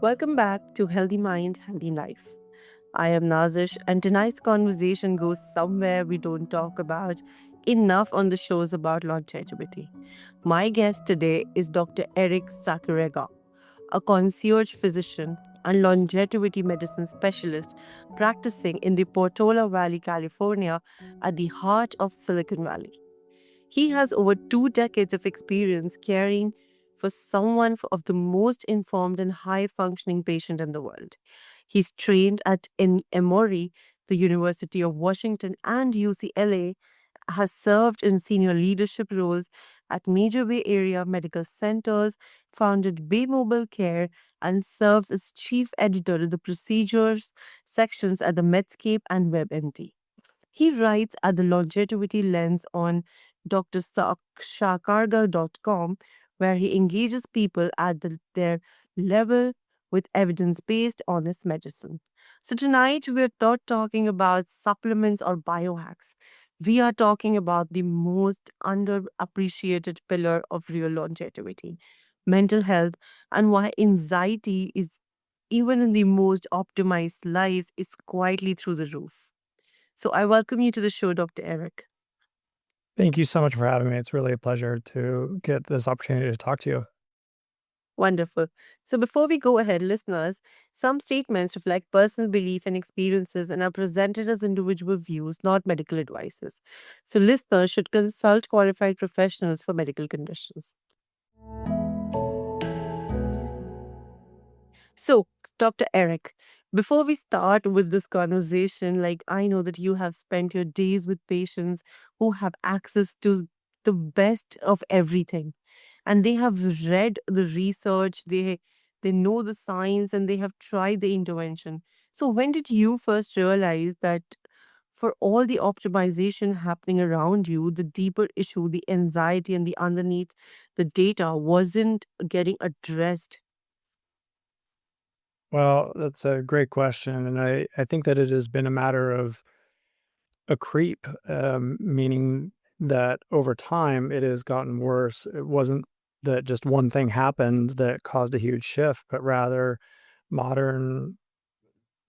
Welcome back to Healthy Mind, Healthy Life. I am Nazish, and tonight's conversation goes somewhere we don't talk about enough on the shows about longevity. My guest today is Dr. Erik Schraga, a concierge physician and longevity medicine specialist practicing in the Portola Valley, California, at the heart of Silicon Valley. He has over 2 decades of experience caring for someone of the most informed and high functioning patient in the world. He's trained at in Emory, the University of Washington, and UCLA, has served in senior leadership roles at major Bay Area medical centers, founded Bay Mobile Care, and serves as chief editor of the procedures sections at the Medscape and WebMD. He writes at the Longevity Lens on drshakarga.com, where he engages people at their level with evidence based, honest medicine. So, tonight we're not talking about supplements or biohacks. We are talking about the most underappreciated pillar of real longevity, mental health, and why anxiety is, even in the most optimized lives, is quietly through the roof. So I welcome you to the show, Dr. Eric. Thank you so much for having me. It's really a pleasure to get this opportunity to talk to you. Wonderful. So before we go ahead, listeners, some statements reflect personal belief and experiences and are presented as individual views, not medical advices. So listeners should consult qualified professionals for medical conditions. So, Dr. Eric, before we start with this conversation, like I know that you have spent your days with patients who have access to the best of everything, and they have read the research, they know the science, and they have tried the intervention. So, when did you first realize that for all the optimization happening around you, the deeper issue, the anxiety, and the underneath the data wasn't getting addressed? Well, that's a great question. And I think that it has been a matter of a creep, meaning that over time it has gotten worse. It wasn't that just one thing happened that caused a huge shift, but rather modern,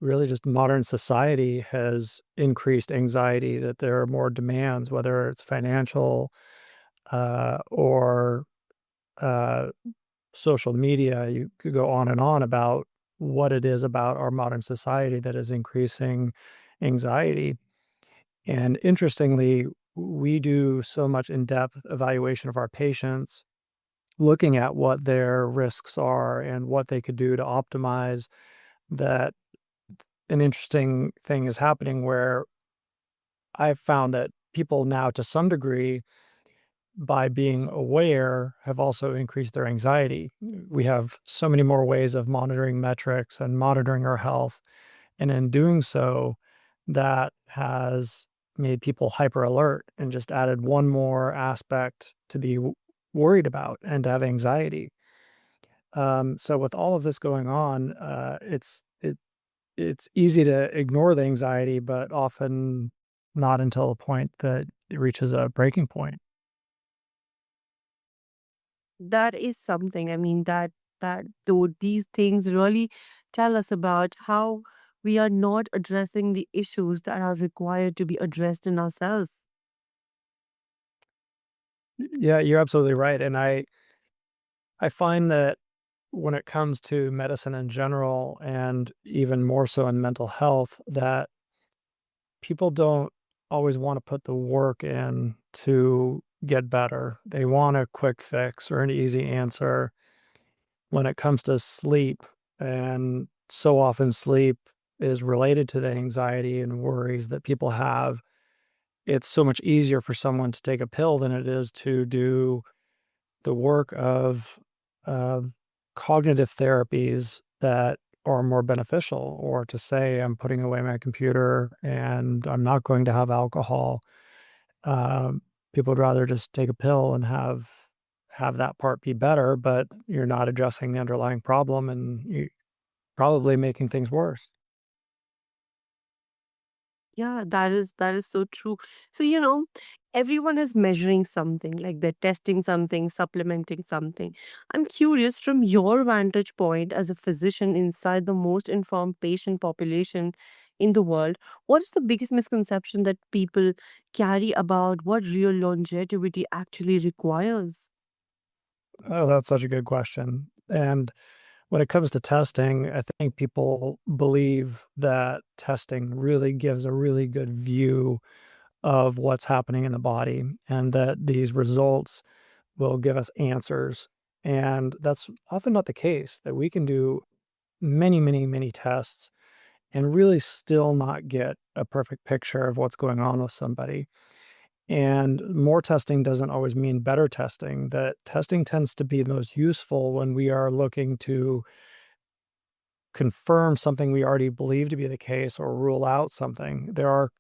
really just modern society has increased anxiety, that there are more demands, whether it's financial or uh, social media. You could go on and on about what it is about our modern society that is increasing anxiety. And interestingly, we do so much in depth evaluation of our patients, looking at what their risks are and what they could do to optimize that. An interesting thing is happening where I've found that people now, to some degree, by being aware, have also increased their anxiety. We have so many more ways of monitoring metrics and monitoring our health. And in doing so, that has made people hyper alert and just added one more aspect to be worried about and to have anxiety. So with all of this going on, it's easy to ignore the anxiety, but often not until a point that it reaches a breaking point. That is something. I mean, that though these things really tell us about how we are not addressing the issues that are required to be addressed in ourselves. Yeah, you're absolutely right. And I find that when it comes to medicine in general, and even more so in mental health, that people don't always want to put the work in to get better. They want a quick fix or an easy answer when it comes to sleep. And so often sleep is related to the anxiety and worries that people have. It's so much easier for someone to take a pill than it is to do the work of cognitive therapies that are more beneficial, or to say I'm putting away my computer and I'm not going to have alcohol. Um, People would rather just take a pill and have that part be better, but you're not addressing the underlying problem and you probably making things worse. Yeah, that is so true. So, Everyone is measuring something, like they're testing something, supplementing something. I'm curious, from your vantage point as a physician inside the most informed patient population in the world, what is the biggest misconception that people carry about what real longevity actually requires? Oh, that's such a good question. And when it comes to testing, I think people believe that testing really gives a really good view of what's happening in the body and that these results will give us answers. And that's often not the case, that we can do many, many, many tests and really still not get a perfect picture of what's going on with somebody. And more testing doesn't always mean better testing. That testing tends to be most useful when we are looking to confirm something we already believe to be the case or rule out something. There are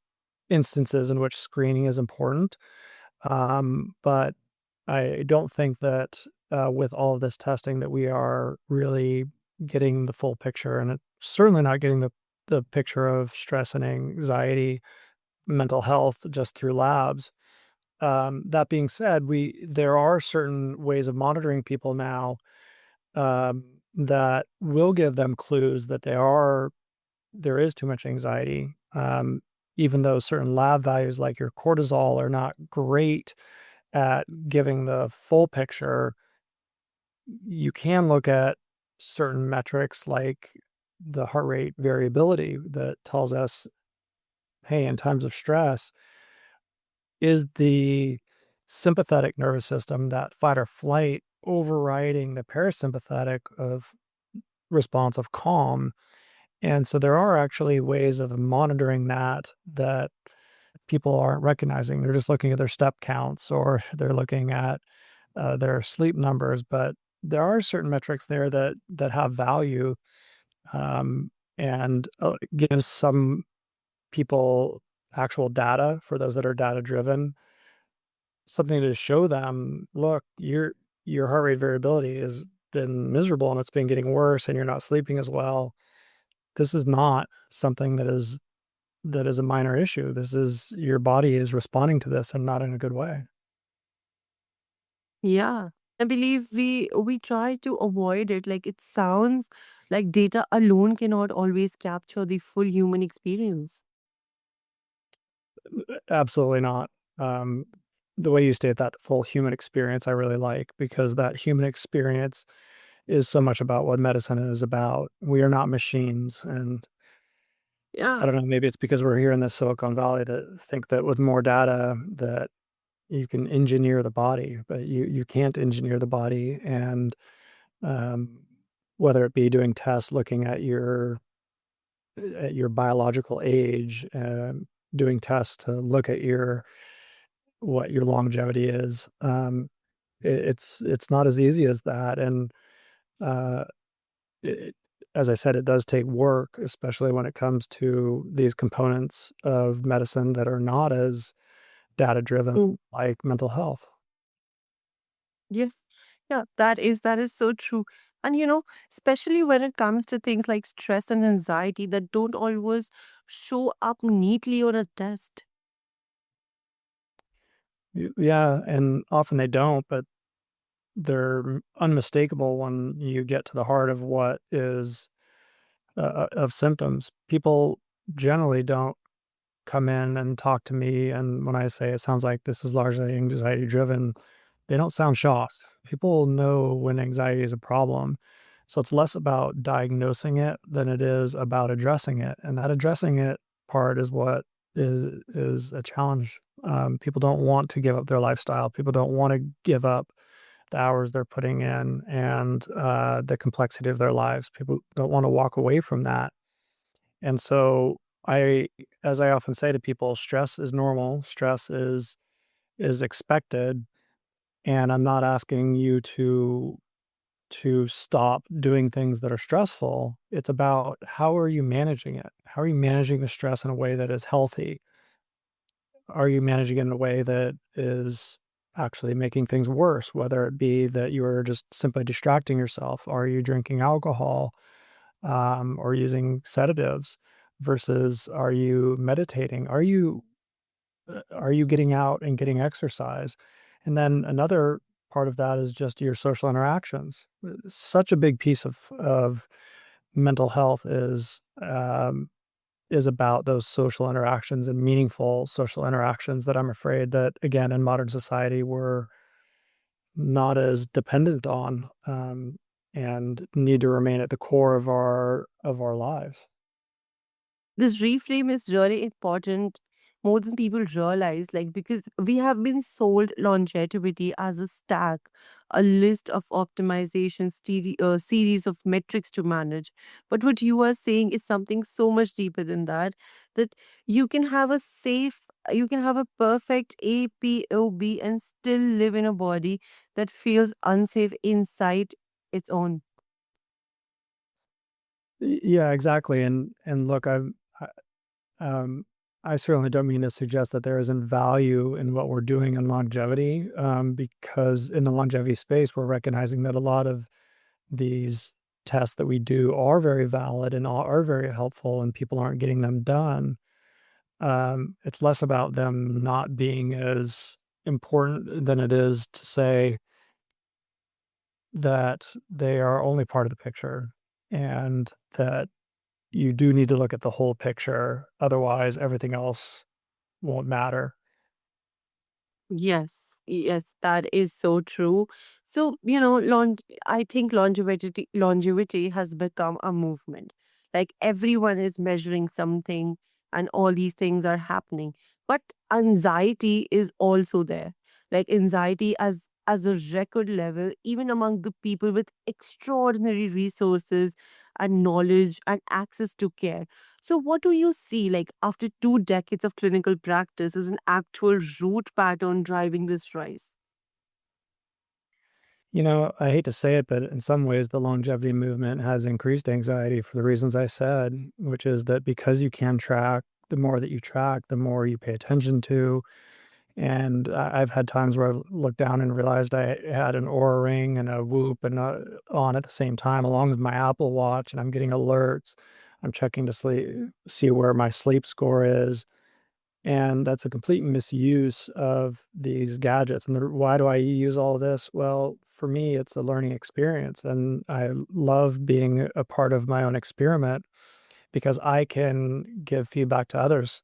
instances in which screening is important, but I don't think that with all of this testing that we are really getting the full picture, and it's certainly not getting the picture of stress and anxiety, mental health just through labs. That being said, we there are certain ways of monitoring people now that will give them clues that there is too much anxiety. Even though certain lab values like your cortisol are not great at giving the full picture, you can look at certain metrics like the heart rate variability that tells us, hey, in times of stress, is the sympathetic nervous system, that fight or flight, overriding the parasympathetic of response of calm. And so there are actually ways of monitoring that people aren't recognizing. They're just looking at their step counts or they're looking at their sleep numbers, but there are certain metrics there that have value, and gives some people actual data for those that are data driven, something to show them, look, your heart rate variability has been miserable and it's been getting worse and you're not sleeping as well. This is not something that is a minor issue. This is your body is responding to this and not in a good way. Yeah. I believe we try to avoid it. Like it sounds like data alone cannot always capture the full human experience. Absolutely not. Um, the way you state that, the full human experience, I really like because that human experience is so much about what medicine is about. We are not machines. And I Yeah. don't know, maybe it's because we're here in the Silicon Valley that think that with more data that you can engineer the body, but you can't engineer the body. And um, whether it be doing tests looking at your biological age, doing tests to look at your what your longevity is. It's not as easy as that, and uh, it, as I said, it does take work, especially when it comes to these components of medicine that are not as data driven, Mm. like mental health. Yes. Yeah, that is so true. And especially when it comes to things like stress and anxiety that don't always show up neatly on a test. Yeah, and often they don't, but they're unmistakable when you get to the heart of what is of symptoms. People generally don't come in and talk to me, and when I say it sounds like this is largely anxiety driven, they don't sound shocked. People know when anxiety is a problem. So it's less about diagnosing it than it is about addressing it. And that addressing it part is what is a challenge. People don't want to give up their lifestyle. People don't want to give up the hours they're putting in and the complexity of their lives. People don't want to walk away from that. And so I as I often say to people, stress is normal, stress is expected, and I'm not asking you to stop doing things that are stressful. It's about how are you managing it? How are you managing the stress in a way that is healthy? Are you managing it in a way that is actually making things worse, whether it be that you're just simply distracting yourself? Are you drinking alcohol? Or using sedatives versus are you meditating? Are you are you getting out and getting exercise? And then another part of that is just your social interactions. Such a big piece of mental health is about those social interactions and meaningful social interactions that I'm afraid that, again, in modern society, we're not as dependent on, and need to remain at the core of our lives. This reframe is really important more than people realize, like, because we have been sold longevity as a stack, a list of optimization series of metrics to manage. But what you are saying is something so much deeper than that, that you can have a safe, you can have a perfect APOB and still live in a body that feels unsafe inside its own. Yeah, exactly, and look, um, I certainly don't mean to suggest that there isn't value in what we're doing in longevity, because in the longevity space, we're recognizing that a lot of these tests that we do are very valid and are very helpful, and people aren't getting them done. It's less about them not being as important than it is to say that they are only part of the picture and that you do need to look at the whole picture. Otherwise, everything else won't matter. Yes, yes, that is so true. So, I think longevity has become a movement. Like everyone is measuring something and all these things are happening. But anxiety is also there. Like anxiety as a record level, even among the people with extraordinary resources and knowledge and access to care. So, what do you see, like after 2 decades of clinical practice, as an actual root pattern driving this rise? You know, I hate to say it, but in some ways, the longevity movement has increased anxiety for the reasons I said, which is that because you can track, the more that you track, the more you pay attention to. And I've had times where I've looked down and realized I had an Aura ring and a Whoop and on at the same time, along with my Apple Watch, and I'm getting alerts. I'm checking to see where my sleep score is. And that's a complete misuse of these gadgets. And why do I use all of this? Well, for me, it's a learning experience. And I love being a part of my own experiment because I can give feedback to others.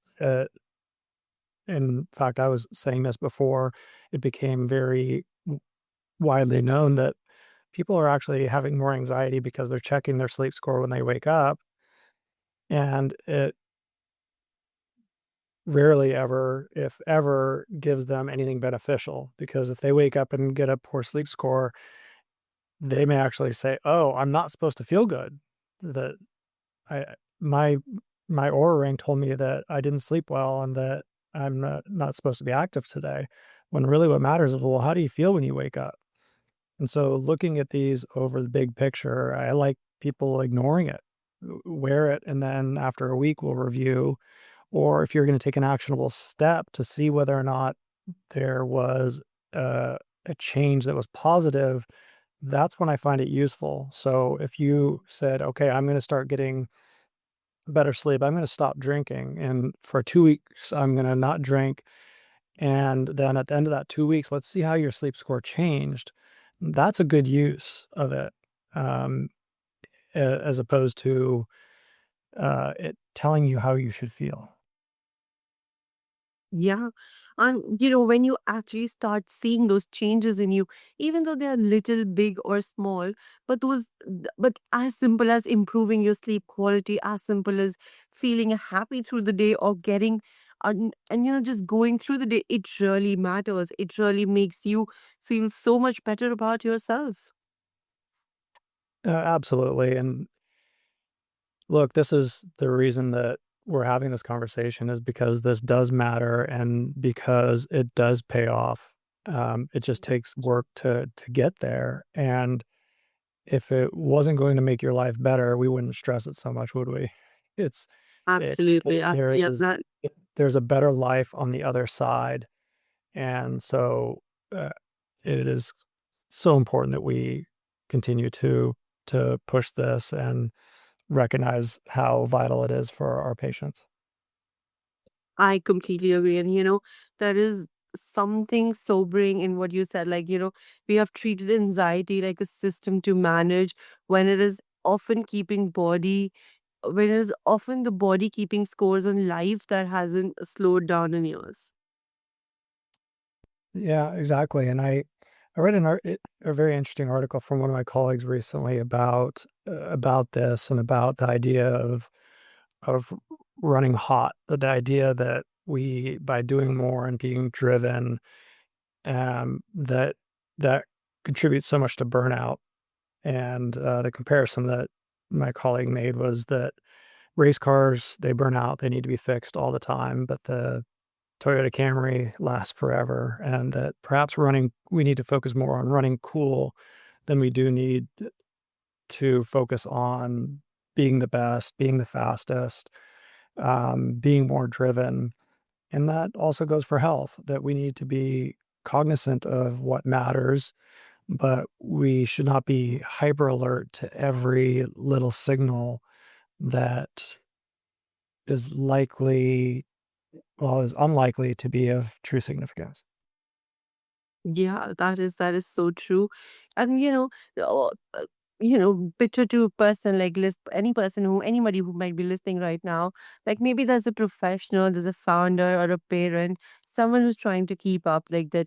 In fact, I was saying this before it became very widely known that people are actually having more anxiety because they're checking their sleep score when they wake up. And it rarely ever, if ever, gives them anything beneficial because if they wake up and get a poor sleep score, they may actually say, "Oh, I'm not supposed to feel good." That I my my Aura ring told me that I didn't sleep well and that I'm not supposed to be active today. When really what matters is, well, how do you feel when you wake up? And so looking at these over the big picture, I like people ignoring it. Wear it, and then after a week, we'll review. Or if you're going to take an actionable step to see whether or not there was a change that was positive, that's when I find it useful. So if you said, okay, I'm going to start getting better sleep, I'm going to stop drinking. And for 2 weeks, I'm going to not drink. And then at the end of that 2 weeks, let's see how your sleep score changed. That's a good use of it, um, as opposed to it telling you how you should feel. Yeah. And when you actually start seeing those changes in you, even though they are little, big, or small, but as simple as improving your sleep quality, as simple as feeling happy through the day or getting, and just going through the day, it really matters. It really makes you feel so much better about yourself. Absolutely. And look, this is the reason that we're having this conversation is because this does matter and because it does pay off. It just takes work to get there. And if it wasn't going to make your life better, we wouldn't stress it so much, would we? It's it, Absolutely. there Yeah, is there's a better life on the other side, and so uh, it is so important that we continue to push this and recognize how vital it is for our patients. I completely agree. And, there is something sobering in what you said. Like, we have treated anxiety like a system to manage when it is often keeping body, when it is often the body keeping scores on life that hasn't slowed down in years. Yeah, exactly. And I read a very interesting article from one of my colleagues recently about this and about the idea of running hot. The idea that we by doing more and being driven, that that contributes so much to burnout. And the comparison that my colleague made was that race cars, they burn out, they need to be fixed all the time, but the Toyota Camry lasts forever, and that perhaps we need to focus more on running cool than we do need to focus on being the best, being the fastest, being more driven. And that also goes for health, that we need to be cognizant of what matters, but we should not be hyper alert to every little signal that is is unlikely to be of true significance. Yeah, that is so true. And picture to a person like list any person who anybody who might be listening right now, like maybe there's a professional, there's a founder or a parent, someone who's trying to keep up, like they're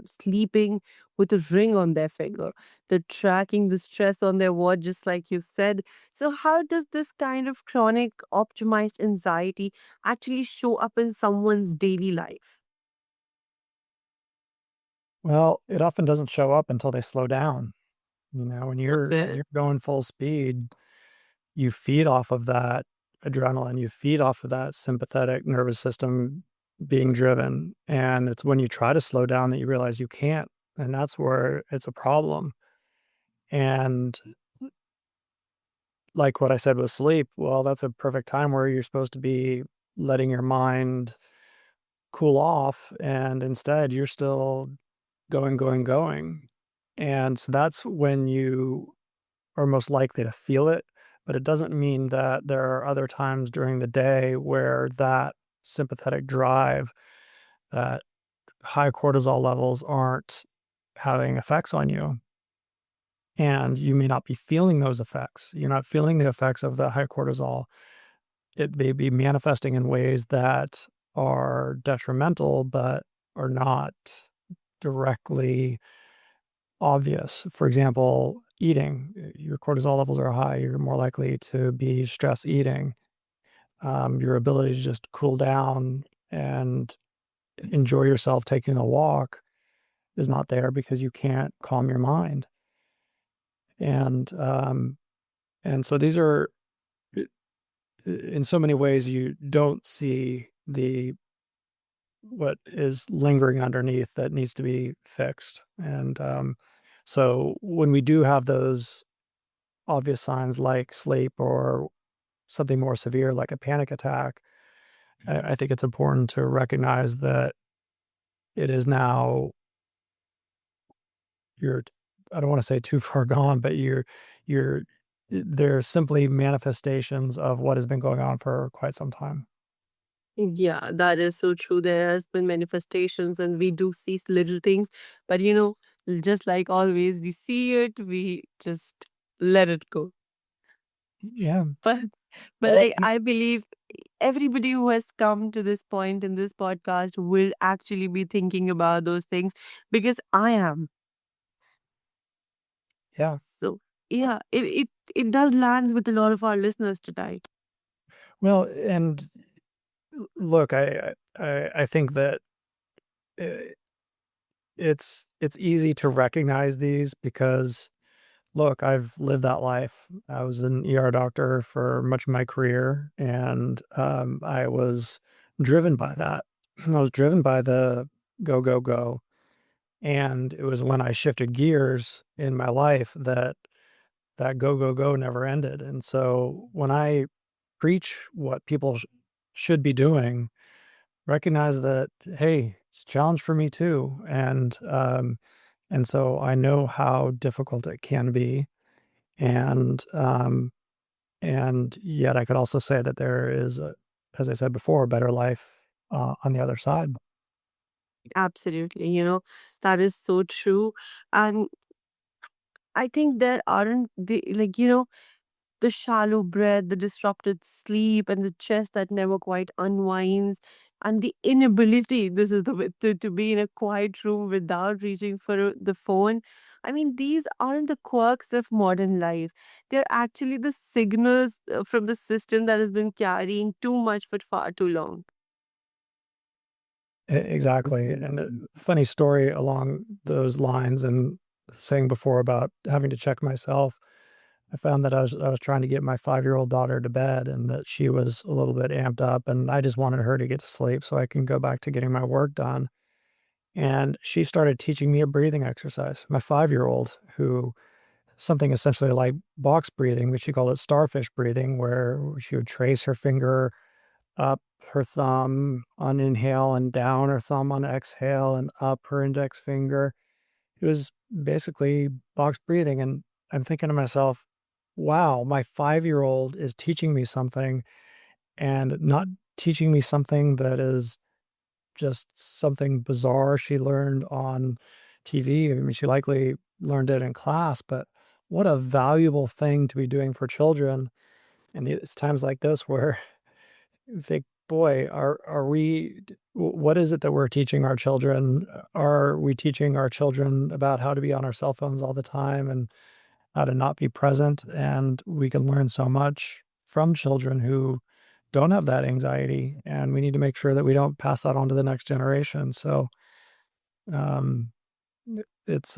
sleeping with a ring on their finger. They're tracking the stress on their watch, just like you said. So how does this kind of chronic optimized anxiety actually show up in someone's daily life? Well, it often doesn't show up until they slow down. When Okay. you're going full speed, you feed off of that adrenaline, you feed off of that sympathetic nervous system being driven, and it's when you try to slow down that you realize you can't, and that's where it's a problem. And like what I said with sleep, well, that's a perfect time where you're supposed to be letting your mind cool off, and instead you're still going, going, going. And so that's when you are most likely to feel it, but it doesn't mean that there are other times during the day where that sympathetic drive, that high cortisol levels aren't having effects on you. And you may not be feeling those effects. You're not feeling the effects of the high cortisol. It may be manifesting in ways that are detrimental, but are not directly obvious. For example, eating, your cortisol levels are high, you're more likely to be stress eating. Your ability to just cool down and enjoy yourself taking a walk is not there because you can't calm your mind. And and so these are in so many ways you don't see the what is lingering underneath that needs to be fixed. And so when we do have those obvious signs like sleep or something more severe like a panic attack, I think it's important to recognize that it is now you're I don't want to say too far gone, but you're they're simply manifestations of what has been going on for quite some time. Yeah, that is so true. There has been manifestations and we do see little things, but just like always, we see it, we just let it go. Yeah. But Well, like I believe everybody who has come to this point in this podcast will actually be thinking about those things because I am. yeah. So yeah, it does land with a lot of our listeners tonight. Well, and look, I think that uh, it's easy to recognize these because look, I've lived that life. I was an ER doctor for much of my career, and I was driven by that. I was driven by the go, go, go. And it was when I shifted gears in my life that that go, go, go never ended. And so when I preach what people should be doing, recognize that, hey, it's a challenge for me too. And so I know how difficult it can be. And, and yet I could also say that there is as I said before, a better life on the other side. Absolutely. That is so true. And I think there aren't the shallow breath, the disrupted sleep, and the chest that never quite unwinds, and the inability, this is the to be in a quiet room without reaching for the phone. I mean, these aren't the quirks of modern life. They're actually the signals from the system that has been carrying too much for far too long. Exactly. And a funny story along those lines, and saying before about having to check myself. I found that I was trying to get my 5-year-old daughter to bed, and that she was a little bit amped up, and I just wanted her to get to sleep so I can go back to getting my work done. And she started teaching me a breathing exercise. My 5-year-old, who something essentially like box breathing, which she called it starfish breathing, where she would trace her finger up her thumb on inhale and down her thumb on exhale and up her index finger. It was basically box breathing, and I'm thinking to myself, "Wow, my 5-year-old is teaching me something, and not teaching me something that is just something bizarre she learned on TV." I mean, she likely learned it in class, but what a valuable thing to be doing for children, and it's times like this where you think, "Boy, are we what is it that we're teaching our children? Are we teaching our children about how to be on our cell phones all the time and how to not be present?" And we can learn so much from children who don't have that anxiety, and we need to make sure that we don't pass that on to the next generation. So, um, it's,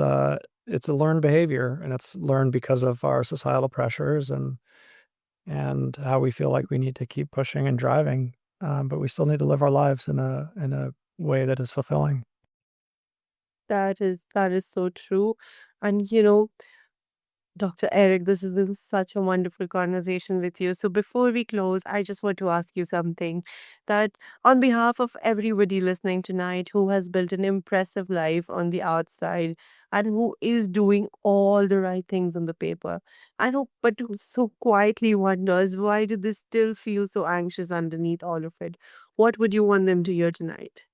it's a learned behavior, and it's learned because of our societal pressures and how we feel like we need to keep pushing and driving, but we still need to live our lives in a way that is fulfilling. That is so true. And Dr. Eric, this has been such a wonderful conversation with you. So before we close, I just want to ask you something that on behalf of everybody listening tonight who has built an impressive life on the outside and who is doing all the right things on the paper, and who so quietly wonders why do they still feel so anxious underneath all of it? What would you want them to hear tonight?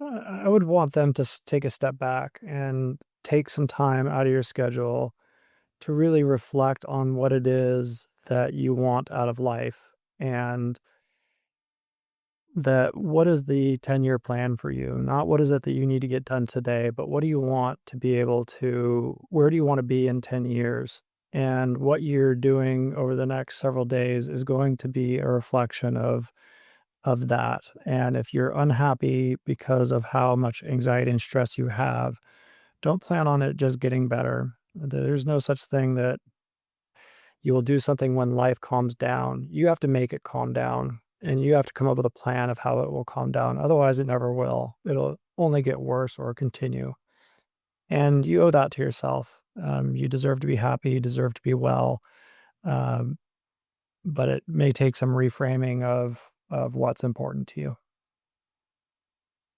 I would want them to take a step back and take some time out of your schedule to really reflect on what it is that you want out of life, and that what is the 10-year plan for you? Not what is it that you need to get done today, but what do you want to be able to, where do you want to be in 10 years? And what you're doing over the next several days is going to be a reflection of that. And if you're unhappy because of how much anxiety and stress you have, don't plan on it just getting better. There's no such thing that you will do something when life calms down. You have to make it calm down, and you have to come up with a plan of how it will calm down. Otherwise, it never will. It'll only get worse or continue. And you owe that to yourself. You deserve to be happy. You deserve to be well. Um, but it may take some reframing of what's important to you.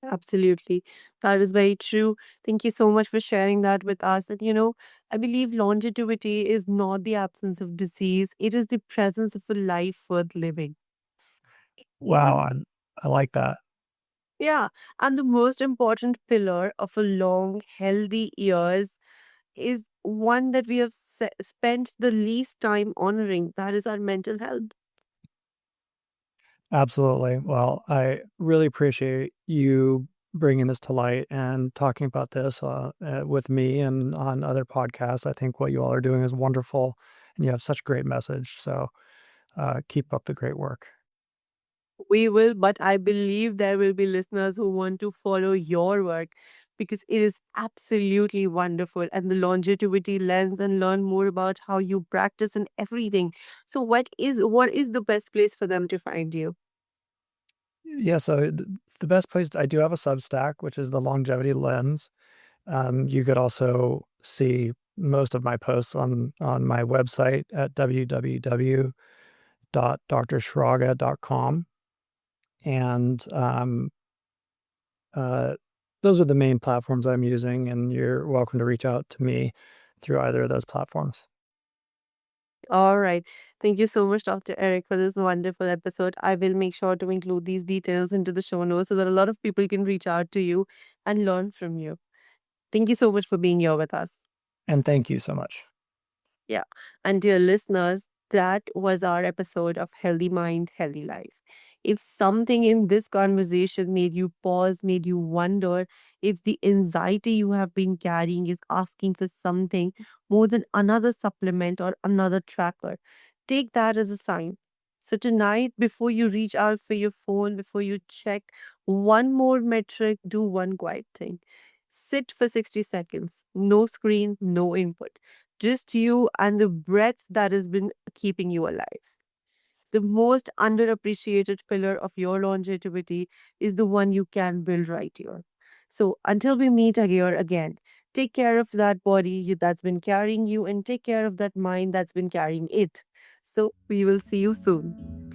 Absolutely. That is very true. Thank you so much for sharing that with us. And I believe longevity is not the absence of disease, it is the presence of a life worth living. Wow, I like that. Yeah. And the most important pillar of a long, healthy years is one that we have spent the least time honoring. That is our mental health. Absolutely. Well, I really appreciate you bringing this to light and talking about this with me and on other podcasts. I think what you all are doing is wonderful, and you have such a great message. So keep up the great work. We will, but I believe there will be listeners who want to follow your work because it is absolutely wonderful and the longevity lens and learn more about how you practice and everything. So what is the best place for them to find you? Yeah. So the best place, I do have a Substack, which is the Longevity Lens. You could also see most of my posts on my website at www.drschraga.com. And Uh, those are the main platforms I'm using, and you're welcome to reach out to me through either of those platforms. All right. Thank you so much, Dr. Eric, for this wonderful episode. I will make sure to include these details into the show notes so that a lot of people can reach out to you and learn from you. Thank you so much for being here with us. And thank you so much. Yeah. And dear listeners, that was our episode of Healthy Mind, Healthy Life. If something in this conversation made you pause, made you wonder if the anxiety you have been carrying is asking for something more than another supplement or another tracker, take that as a sign. So, tonight, before you reach out for your phone, before you check one more metric, do one quiet thing. Sit for 60 seconds, no screen, no input, just you and the breath that has been keeping you alive. The most underappreciated pillar of your longevity is the one you can build right here. So until we meet here again, take care of that that's been carrying you and take care of that mind that's been carrying it. So we will see you soon.